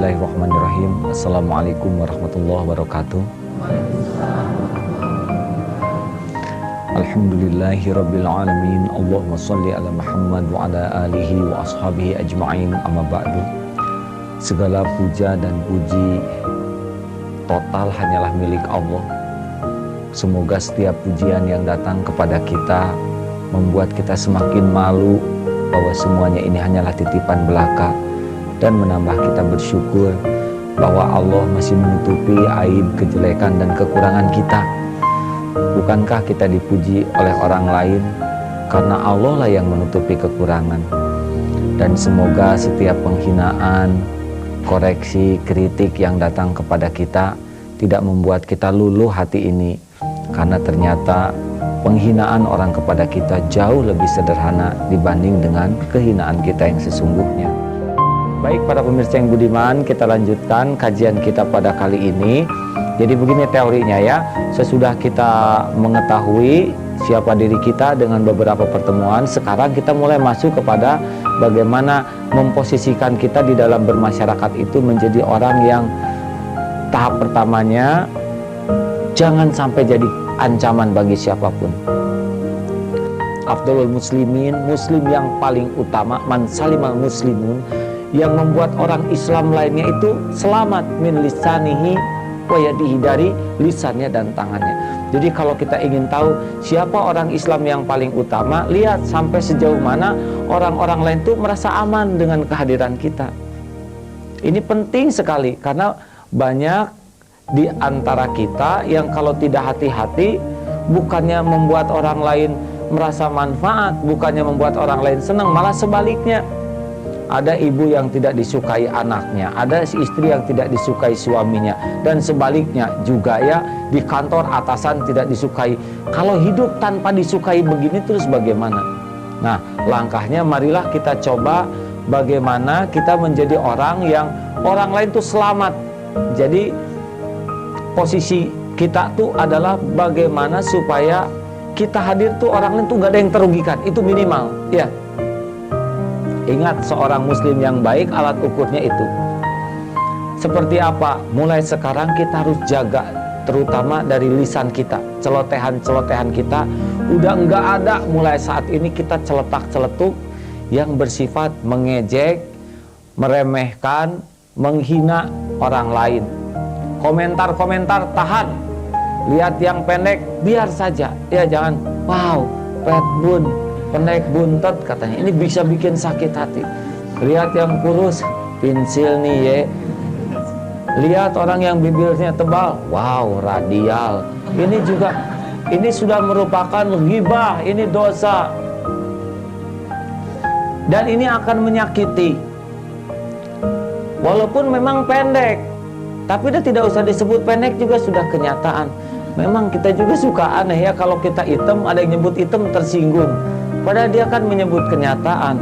Bismillahirrahmanirrahim. Assalamualaikum warahmatullahi wabarakatuh. Alhamdulillahirabbil alamin. Allahumma shalli ala Muhammad wa ala alihi wa ashabihi ajma'in. Amma ba'du. Segala puja dan puji total hanyalah milik Allah. Semoga setiap pujian yang datang kepada kita membuat kita semakin malu bahwa semuanya ini hanyalah titipan belaka, dan menambah kita bersyukur bahwa Allah masih menutupi aib, kejelekan, dan kekurangan kita. Bukankah kita dipuji oleh orang lain? Karena Allah lah yang menutupi kekurangan. Dan semoga setiap penghinaan, koreksi, kritik yang datang kepada kita tidak membuat kita luluh hati ini. Karena ternyata penghinaan orang kepada kita jauh lebih sederhana dibanding dengan kehinaan kita yang sesungguhnya. Baik para pemirsa yang budiman, kita lanjutkan kajian kita pada kali ini. Jadi begini teorinya ya, sesudah kita mengetahui siapa diri kita dengan beberapa pertemuan, sekarang kita mulai masuk kepada bagaimana memposisikan kita di dalam bermasyarakat itu menjadi orang yang tahap pertamanya jangan sampai jadi ancaman bagi siapapun. Afdhalul muslimin, muslim yang paling utama, man salimal muslimun, yang membuat orang Islam lainnya itu selamat min lisanihi wa yadihi, dari lisannya dan tangannya. Jadi kalau kita ingin tahu siapa orang Islam yang paling utama, lihat sampai sejauh mana orang-orang lain itu merasa aman dengan kehadiran kita. Ini penting sekali karena banyak di antara kita yang kalau tidak hati-hati, bukannya membuat orang lain merasa manfaat, bukannya membuat orang lain senang, malah sebaliknya. Ada ibu yang tidak disukai anaknya, ada istri yang tidak disukai suaminya, dan sebaliknya juga ya, di kantor atasan tidak disukai. Kalau hidup tanpa disukai begini terus bagaimana? Nah, langkahnya marilah kita coba bagaimana kita menjadi orang yang orang lain tuh selamat. Jadi posisi kita tuh adalah bagaimana supaya kita hadir tuh orang lain tuh gak ada yang terugikan, itu minimal ya. Ingat, seorang muslim yang baik alat ukurnya itu seperti apa? Mulai sekarang kita harus jaga, terutama dari lisan kita. Celotehan-celotehan kita udah enggak ada mulai saat ini, kita celetak-celetuk yang bersifat mengejek, meremehkan, menghina orang lain. Komentar-komentar tahan. Lihat yang pendek biar saja. Ya jangan, wow, pet bun, pendek buntet katanya, ini bisa bikin sakit hati. Lihat yang kurus, pensil nih ya. Lihat orang yang bibirnya tebal, wow, radial. Ini juga, ini sudah merupakan ghibah, ini dosa. Dan ini akan menyakiti. Walaupun memang pendek, tapi dia tidak usah disebut pendek juga sudah kenyataan. Memang kita juga suka aneh ya, kalau kita hitam, ada yang nyebut hitam tersinggung. Padahal dia kan menyebut kenyataan.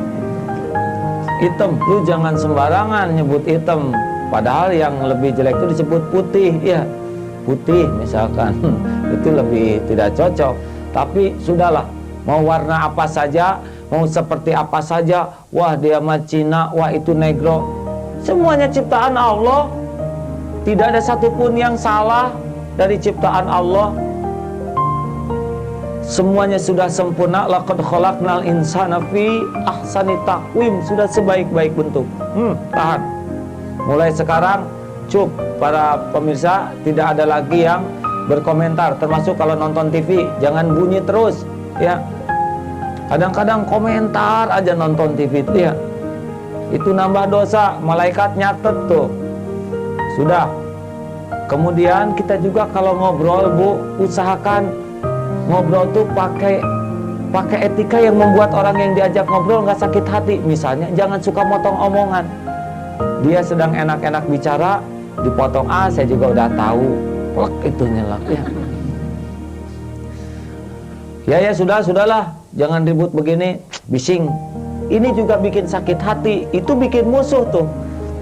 Hitam, lu jangan sembarangan nyebut hitam. Padahal yang lebih jelek itu disebut putih. Ya, putih misalkan itu lebih tidak cocok. Tapi sudahlah, mau warna apa saja, mau seperti apa saja. Wah dia mah Cina, wah itu negro. Semuanya ciptaan Allah. Tidak ada satupun yang salah dari ciptaan Allah. Semuanya sudah sempurna. Laqad khalaqnal insana fi ahsani taqwim, sudah sebaik-baik bentuk. Tahan. Mulai sekarang cup para pemirsa, tidak ada lagi yang berkomentar, termasuk kalau nonton TV, jangan bunyi terus ya. Kadang-kadang komentar aja nonton TV itu ya. Itu nambah dosa, malaikat nyatet tuh. Sudah. Kemudian kita juga kalau ngobrol, Bu, usahakan ngobrol tuh pakai etika yang membuat orang yang diajak ngobrol nggak sakit hati. Misalnya jangan suka motong omongan. Dia sedang enak-enak bicara, dipotong, saya juga udah tahu, plek itu nyelak ya. Ya sudahlah, jangan ribut begini, bising. Ini juga bikin sakit hati, itu bikin musuh tuh.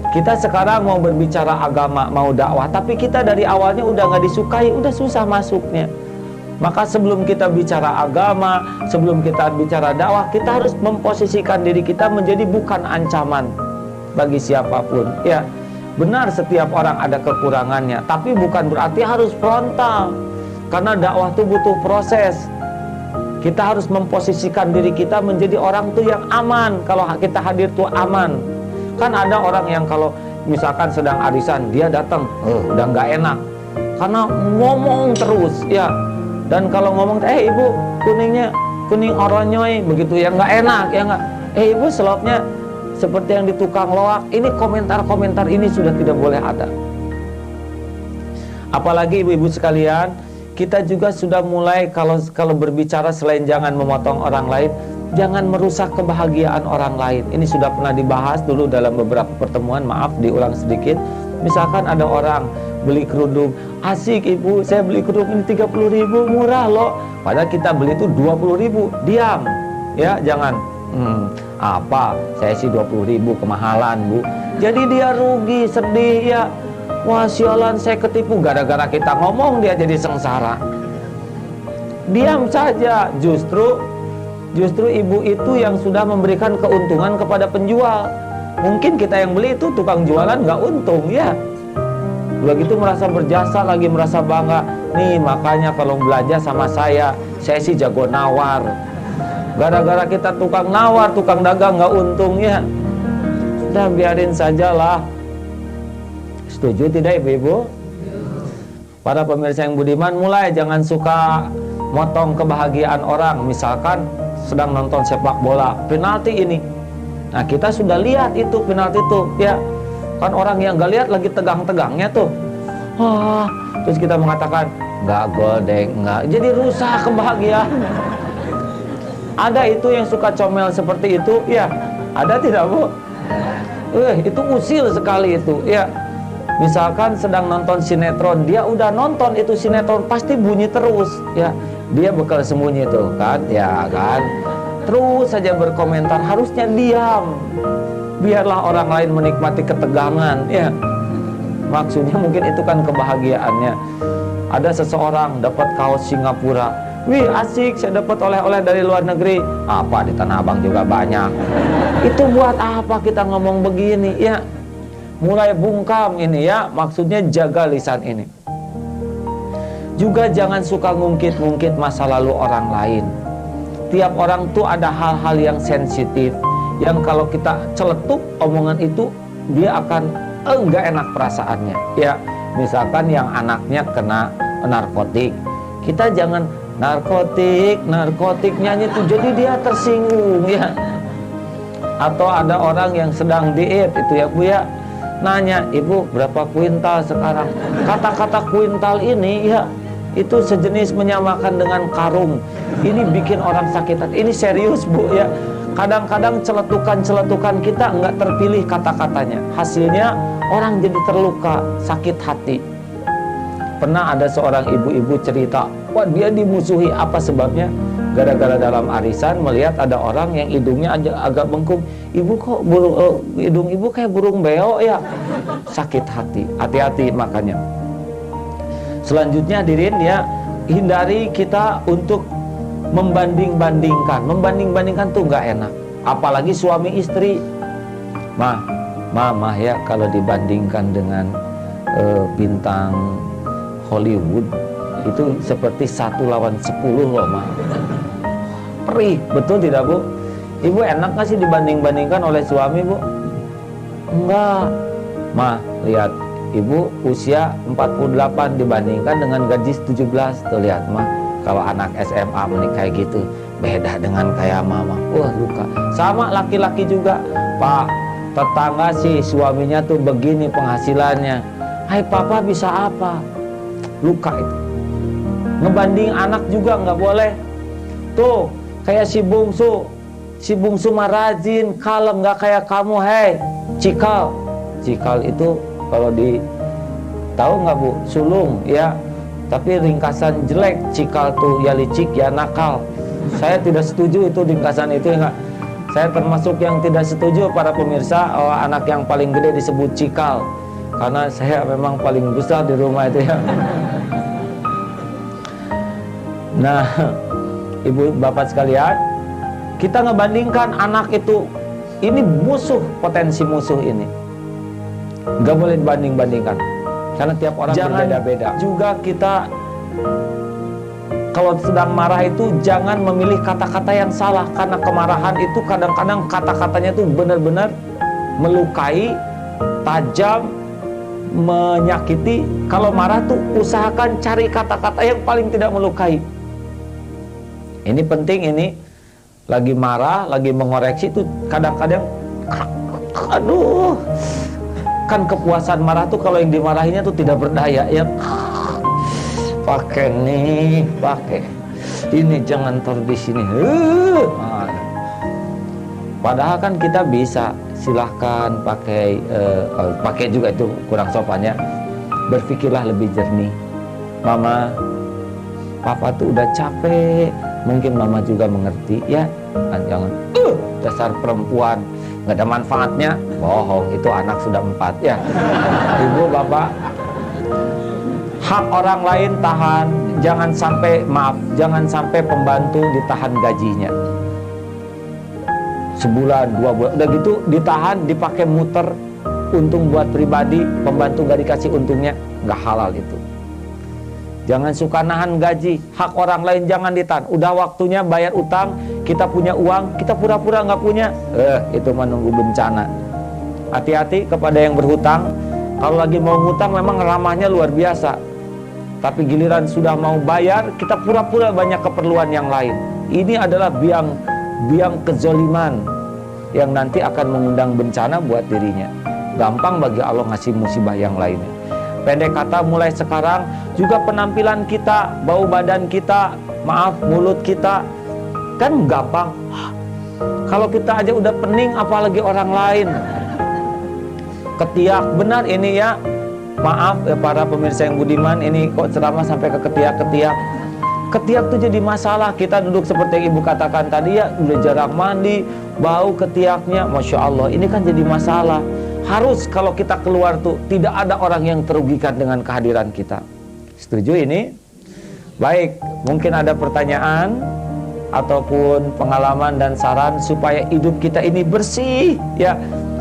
Kita sekarang mau berbicara agama, mau dakwah, tapi kita dari awalnya udah nggak disukai, udah susah masuknya. Maka sebelum kita bicara agama, sebelum kita bicara dakwah, kita harus memposisikan diri kita menjadi bukan ancaman bagi siapapun. Ya, Benar setiap orang ada kekurangannya, tapi bukan berarti harus frontal. Karena dakwah itu butuh proses. Kita harus memposisikan diri kita menjadi orang tuh yang aman. Kalau kita hadir tuh aman. Kan ada orang yang kalau misalkan sedang arisan, dia datang, udah nggak enak. Karena ngomong terus, ya. Dan kalau ngomong, ibu kuningnya, kuning oronyoy, begitu ya nggak enak, ya nggak. Ibu selopnya seperti yang di tukang loak. Ini komentar-komentar ini sudah tidak boleh ada. Apalagi ibu-ibu sekalian, kita juga sudah mulai kalau berbicara selain jangan memotong orang lain, jangan merusak kebahagiaan orang lain. Ini sudah pernah dibahas dulu dalam beberapa pertemuan, maaf diulang sedikit. Misalkan ada orang beli kerudung, asik ibu, saya beli kerudung ini 30.000, murah loh. Padahal kita beli itu 20.000, diam, ya jangan. Apa? Saya sih 20.000 kemahalan bu. Jadi dia rugi, sedih ya. Wah sialan saya ketipu, gara-gara kita ngomong dia jadi sengsara. Diam saja. Justru ibu itu yang sudah memberikan keuntungan kepada penjual. Mungkin kita yang beli itu tukang jualan nggak untung ya. Begitu merasa berjasa lagi, merasa bangga. Nih makanya kalau belanja sama saya sih jago nawar. Gara-gara kita tukang nawar, tukang dagang nggak untung ya. Sudah biarin sajalah. Setuju tidak ibu-ibu? Para pemirsa yang budiman, mulai jangan suka motong kebahagiaan orang. Misalkan sedang nonton sepak bola, penalti ini. Nah kita sudah lihat itu penalti itu ya. Kan orang yang nggak lihat lagi tegang-tegangnya tuh. Terus kita mengatakan nggak gol deh, nggak. Jadi rusak kebahagiaan. Ada itu yang suka comel seperti itu, ya. Ada tidak bu? Itu usil sekali itu, ya. Misalkan sedang nonton sinetron, dia udah nonton itu sinetron pasti bunyi terus, ya. Dia bakal sembunyi tuh kan, ya kan. Terus saja berkomentar, harusnya diam. Biarlah orang lain menikmati ketegangan, ya. Maksudnya mungkin itu kan kebahagiaannya. Ada seseorang dapat kaos Singapura. Wih asik, saya dapat oleh-oleh dari luar negeri. Apa di Tanah Abang juga banyak. Itu buat apa kita ngomong begini ya. Mulai bungkam ini ya. Maksudnya jaga lisan ini. Juga jangan suka ngungkit-ngungkit masa lalu orang lain. Tiap orang tuh ada hal-hal yang sensitif, yang kalau kita celetuk omongan itu, dia akan enggak enak perasaannya ya. Misalkan yang anaknya kena narkotik, kita jangan narkotik nyanyi tuh, jadi dia tersinggung ya. Atau ada orang yang sedang diet itu ya bu ya, nanya ibu berapa kuintal sekarang. Kata-kata kuintal ini ya, itu sejenis menyamakan dengan karung. Ini bikin orang sakit hati. Ini serius bu ya. Kadang-kadang celetukan kita nggak terpilih kata-katanya, hasilnya orang jadi terluka, sakit hati. Pernah ada seorang ibu-ibu cerita, wah dia dimusuhi, apa sebabnya? Gara-gara dalam arisan melihat ada orang yang hidungnya agak bengkung. Ibu kok hidung ibu kayak burung beo ya? Sakit hati, hati-hati makanya. Selanjutnya hadirin ya, hindari kita untuk membanding-bandingkan tuh nggak enak. Apalagi suami istri. Mah ya, kalau dibandingkan dengan bintang Hollywood itu seperti 1 lawan 10 loh mah. Perih, betul tidak bu? Ibu enak gak sih dibanding-bandingkan oleh suami bu? Enggak. Mah lihat, ibu usia 48 dibandingkan dengan gaji 17. Tuh lihat mah, kalau anak SMA menikah gitu beda dengan kayak mama. Wah luka. Sama laki-laki juga. Pak, tetangga sih suaminya tuh begini penghasilannya. Hai papa bisa apa? Luka itu. Ngebanding anak juga nggak boleh. Tuh kayak si bungsu mah rajin, kalem, nggak kayak kamu. Hei cikal itu kalau di tahu nggak bu, sulung ya, tapi ringkasan jelek. Cikal tuh ya licik ya nakal. Saya tidak setuju itu ringkasan itu ya. Saya termasuk yang tidak setuju para pemirsa. Anak yang paling gede disebut cikal, karena saya memang paling besar di rumah itu ya. Nah, ibu bapak sekalian, kita ngebandingkan anak itu, ini musuh, potensi musuh ini. Nggak boleh dibanding-bandingkan, karena tiap orang berbeda-beda. Juga kita kalau sedang marah itu jangan memilih kata-kata yang salah, karena kemarahan itu kadang-kadang kata-katanya itu benar-benar melukai, tajam, menyakiti. Kalau marah tuh usahakan cari kata-kata yang paling tidak melukai. Ini penting, ini lagi marah, lagi mengoreksi itu kadang-kadang aduh, kan kepuasan marah tuh kalau yang dimarahinya tuh tidak berdaya ya. Pakai nih, pakai ini, jangan taruh di sini. Padahal kan kita bisa, silahkan pakai juga, itu kurang sopannya. Berpikirlah lebih jernih. Mama, papa tuh udah capek, mungkin mama juga mengerti ya. Jangan dasar perempuan nggak ada manfaatnya, bohong, itu anak sudah 4 ya. Ibu bapak, hak orang lain tahan, jangan sampai, maaf, jangan sampai pembantu ditahan gajinya sebulan 2 bulan, udah gitu ditahan, dipakai muter untung buat pribadi, pembantu gak dikasih untungnya, nggak halal itu. Jangan suka nahan gaji, hak orang lain jangan ditahan. Udah waktunya bayar utang, kita punya uang, kita pura-pura nggak punya, itu menunggu bencana. Hati-hati kepada yang berhutang. Kalau lagi mau hutang memang ramahnya luar biasa, tapi giliran sudah mau bayar, kita pura-pura banyak keperluan yang lain. Ini adalah biang kezoliman yang nanti akan mengundang bencana buat dirinya. Gampang bagi Allah ngasih musibah yang lainnya. Pendek kata, mulai sekarang juga penampilan kita, bau badan kita, maaf, mulut kita, kan gampang. Kalau kita aja udah pening, apalagi orang lain. Ketiak, benar ini ya, maaf ya para pemirsa yang budiman, ini kok ceramah sampai ke ketiak-ketiak. Ketiak tuh jadi masalah. Kita duduk seperti yang ibu katakan tadi ya, udah jarang mandi, bau ketiaknya, Masya Allah, ini kan jadi masalah. Harus kalau kita keluar tuh tidak ada orang yang terugikan dengan kehadiran kita. Setuju ini? Baik, mungkin ada pertanyaan ataupun pengalaman dan saran supaya hidup kita ini bersih ya,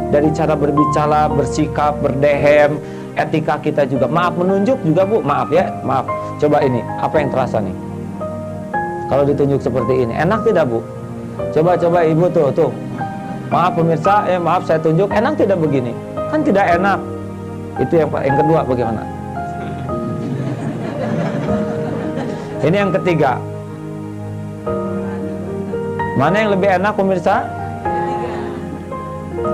dari cara berbicara, bersikap, berdehem, etika kita juga. Maaf menunjuk juga Bu, maaf ya, maaf. Coba ini, apa yang terasa nih? Kalau ditunjuk seperti ini, enak tidak Bu? Coba Ibu tuh. Maaf pemirsa, maaf saya tunjuk, enak tidak begini? Kan tidak enak. Itu yang kedua, bagaimana? Ini yang ketiga. Mana yang lebih enak pemirsa?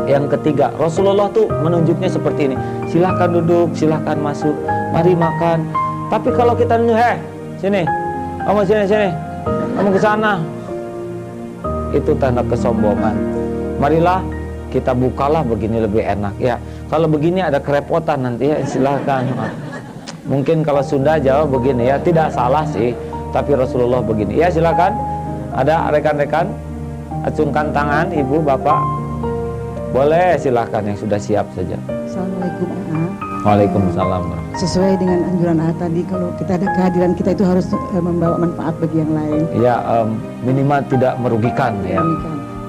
Yang ketiga, Rasulullah tuh menunjuknya seperti ini. Silahkan duduk, silahkan masuk, mari makan. Tapi kalau kita nunjuk, sini, kamu sini, kamu ke sana, itu tanda kesombongan. Marilah kita bukalah, begini lebih enak ya. Kalau begini ada kerepotan nanti ya, silahkan. Mungkin kalau Sunda Jawa begini ya, tidak salah sih, tapi Rasulullah begini ya, silahkan. Ada rekan-rekan, acungkan tangan, ibu, bapak, boleh, silahkan yang sudah siap saja. Assalamualaikum A. Waalaikumsalam. Sesuai dengan anjuran A tadi, kalau kita ada kehadiran kita itu harus membawa manfaat bagi yang lain. Ya, minimal tidak merugikan ya.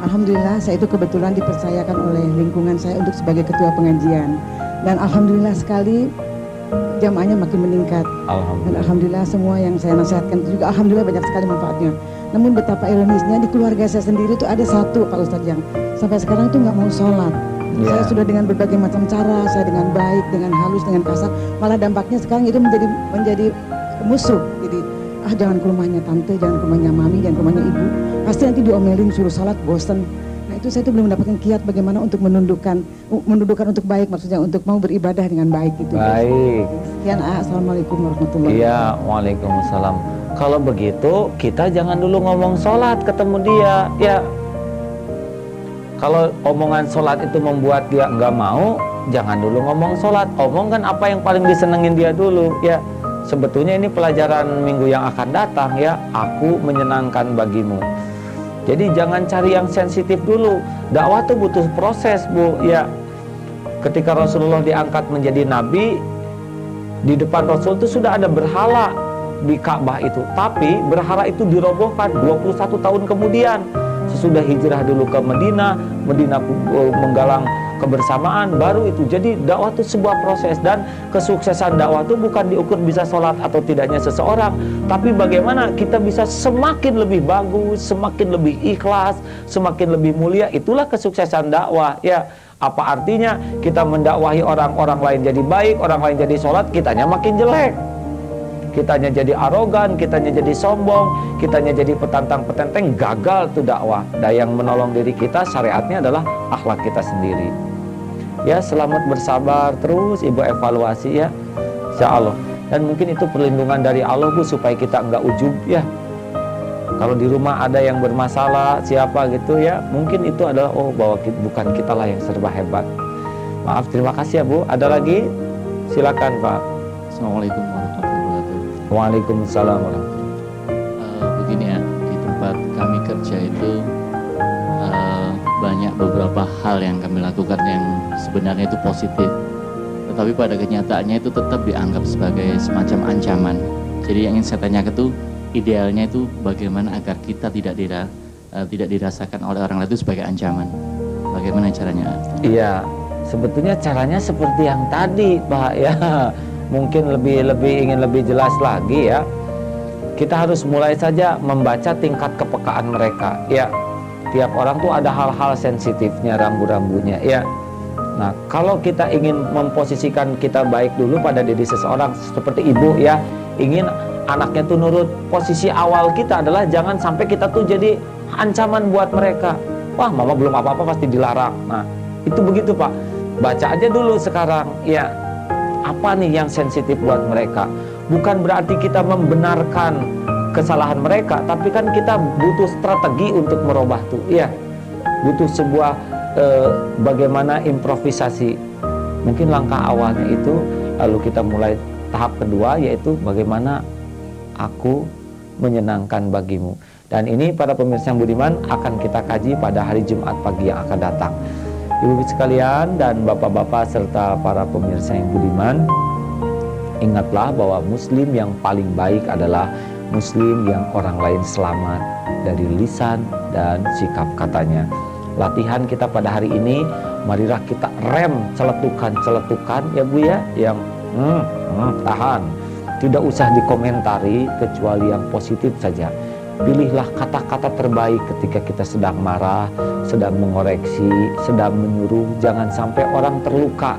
Alhamdulillah saya itu kebetulan dipercayakan oleh lingkungan saya untuk sebagai ketua pengajian, dan alhamdulillah sekali jamaahnya makin meningkat. Dan alhamdulillah semua yang saya nasihatkan itu juga alhamdulillah banyak sekali manfaatnya. Namun betapa ironisnya di keluarga saya sendiri itu ada satu Pak Ustadz yang sampai sekarang itu nggak mau sholat. Saya sudah dengan berbagai macam cara, saya dengan baik, dengan halus, dengan kasar, malah dampaknya sekarang itu menjadi musuh. Jadi jangan ke rumahnya tante, jangan ke rumahnya mami, jangan ke rumahnya ibu, pasti nanti diomelin, suruh salat, bosen. Nah itu saya tuh belum mendapatkan kiat bagaimana untuk menundukkan untuk baik, maksudnya untuk mau beribadah dengan baik gitu. Baik. Sekian, Assalamualaikum warahmatullahi wabarakatuh. Iya, waalaikumsalam. Kalau begitu kita jangan dulu ngomong sholat ketemu dia ya. Kalau omongan sholat itu membuat dia nggak mau, jangan dulu ngomong sholat. Omongkan apa yang paling disenengin dia dulu ya. Sebetulnya ini pelajaran minggu yang akan datang ya. Aku menyenangkan bagimu. Jadi jangan cari yang sensitif dulu. Dakwah itu butuh proses Bu ya. Ketika Rasulullah diangkat menjadi nabi, di depan Rasul itu sudah ada berhala di Ka'bah itu. Tapi berhala itu dirobohkan 21 tahun kemudian. Sesudah hijrah dulu ke Madinah, Madinah menggalang kebersamaan, baru itu. Jadi dakwah itu sebuah proses, dan kesuksesan dakwah itu bukan diukur bisa sholat atau tidaknya seseorang, tapi bagaimana kita bisa semakin lebih bagus, semakin lebih ikhlas, semakin lebih mulia. Itulah kesuksesan dakwah ya. Apa artinya kita mendakwahi orang lain jadi baik, orang lain jadi sholat, kitanya makin jelek, kitanya jadi arogan, kitanya jadi sombong, kitanya jadi petantang-petenteng, gagal tuh dakwah. Dan yang menolong diri kita syariatnya adalah akhlak kita sendiri. Ya, selamat bersabar terus, Ibu evaluasi ya, insya Allah. Dan mungkin itu perlindungan dari Allah, Bu, supaya kita enggak ujub ya. Kalau di rumah ada yang bermasalah, siapa gitu ya, mungkin itu adalah bahwa bukan kita lah yang serba hebat. Maaf, terima kasih ya Bu. Ada lagi? Silakan Pak. Assalamualaikum warahmatullahi wabarakatuh. Waalaikumsalam warahmatullahi wabarakatuh. Begini ya, di tempat kami kerja itu banyak beberapa hal yang kami lakukan yang sebenarnya itu positif, tetapi pada kenyataannya itu tetap dianggap sebagai semacam ancaman. Jadi yang ingin saya tanyakan itu, idealnya itu bagaimana agar kita tidak dirasakan oleh orang lain itu sebagai ancaman. Bagaimana caranya? Iya, sebetulnya caranya seperti yang tadi Pak ya. Mungkin ingin lebih jelas lagi ya. Kita harus mulai saja membaca tingkat kepekaan mereka ya. Tiap orang tuh ada hal-hal sensitifnya, rambu-rambunya ya. Nah, kalau kita ingin memposisikan kita baik dulu pada diri seseorang, seperti ibu ya, ingin anaknya tuh nurut, posisi awal kita adalah jangan sampai kita tuh jadi ancaman buat mereka. Wah, mama belum apa-apa pasti dilarang. Nah, itu begitu Pak. Baca aja dulu sekarang ya, apa nih yang sensitif buat mereka. Bukan berarti kita membenarkan kesalahan mereka, tapi kan kita butuh strategi untuk merubah tuh ya. Butuh sebuah bagaimana improvisasi. Mungkin langkah awalnya itu, lalu kita mulai tahap kedua, yaitu bagaimana aku menyenangkan bagimu. Dan ini para pemirsa yang budiman akan kita kaji pada hari Jumat pagi yang akan datang. Ibu-ibu sekalian dan bapak-bapak serta para pemirsa yang budiman, ingatlah bahwa muslim yang paling baik adalah muslim yang orang lain selamat dari lisan dan sikap katanya. Latihan kita pada hari ini, marilah kita rem celetukan ya Bu ya, yang tahan. Tidak usah dikomentari kecuali yang positif saja. Pilihlah kata-kata terbaik ketika kita sedang marah, sedang mengoreksi, sedang menyuruh. Jangan sampai orang terluka,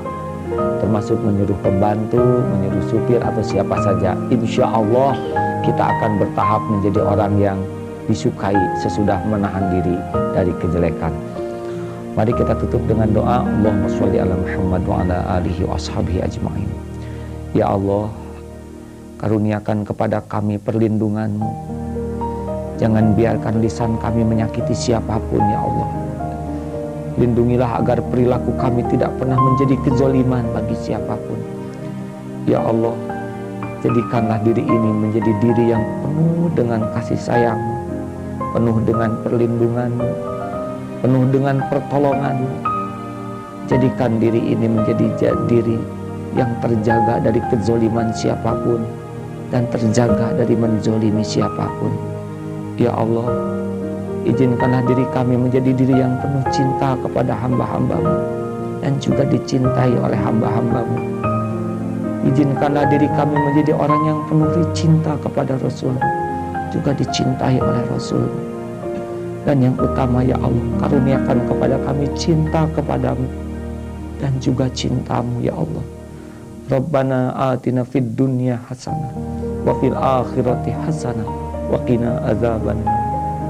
termasuk menyuruh pembantu, menyuruh supir atau siapa saja. Insya Allah kita akan bertahap menjadi orang yang disukai sesudah menahan diri dari kejelekan. Mari kita tutup dengan doa. Allahumma sholli ala Muhammad wa ala alihi wa ashabihi ajma'in. Ya Allah, karuniakan kepada kami perlindungan-Mu. Jangan biarkan lisan kami menyakiti siapapun ya Allah. Lindungilah agar perilaku kami tidak pernah menjadi kezaliman bagi siapapun. Ya Allah, jadikanlah diri ini menjadi diri yang penuh dengan kasih sayang-Mu, penuh dengan perlindungan-Mu, penuh dengan pertolongan-Mu. Jadikan diri ini menjadi diri yang terjaga dari kezaliman siapapun dan terjaga dari menzolimi siapapun. Ya Allah, izinkanlah diri kami menjadi diri yang penuh cinta kepada hamba-hamba-Mu dan juga dicintai oleh hamba-hamba-Mu. Izinkanlah diri kami menjadi orang yang penuh cinta kepada Rasul, juga dicintai oleh Rasul. Dan yang utama ya Allah, karuniakan kepada kami cinta kepadamu dan juga cintamu ya Allah. Rabbana atina fid dunya hasanah wa fil akhirati hasanah wa qina adzabannar.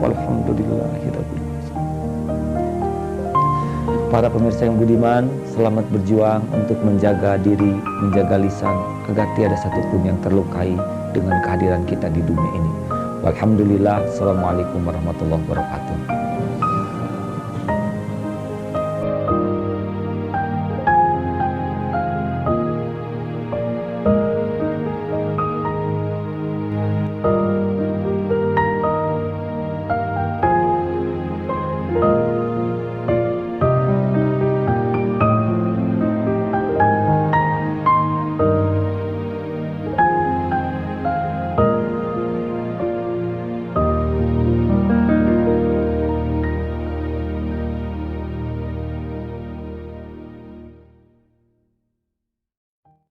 Walhamdulillahirabbil alamin. Para pemirsa yang budiman, selamat berjuang untuk menjaga diri, menjaga lisan agar tiada satupun yang terlukai dengan kehadiran kita di dunia ini. Walhamdulillah. Assalamualaikum warahmatullahi wabarakatuh.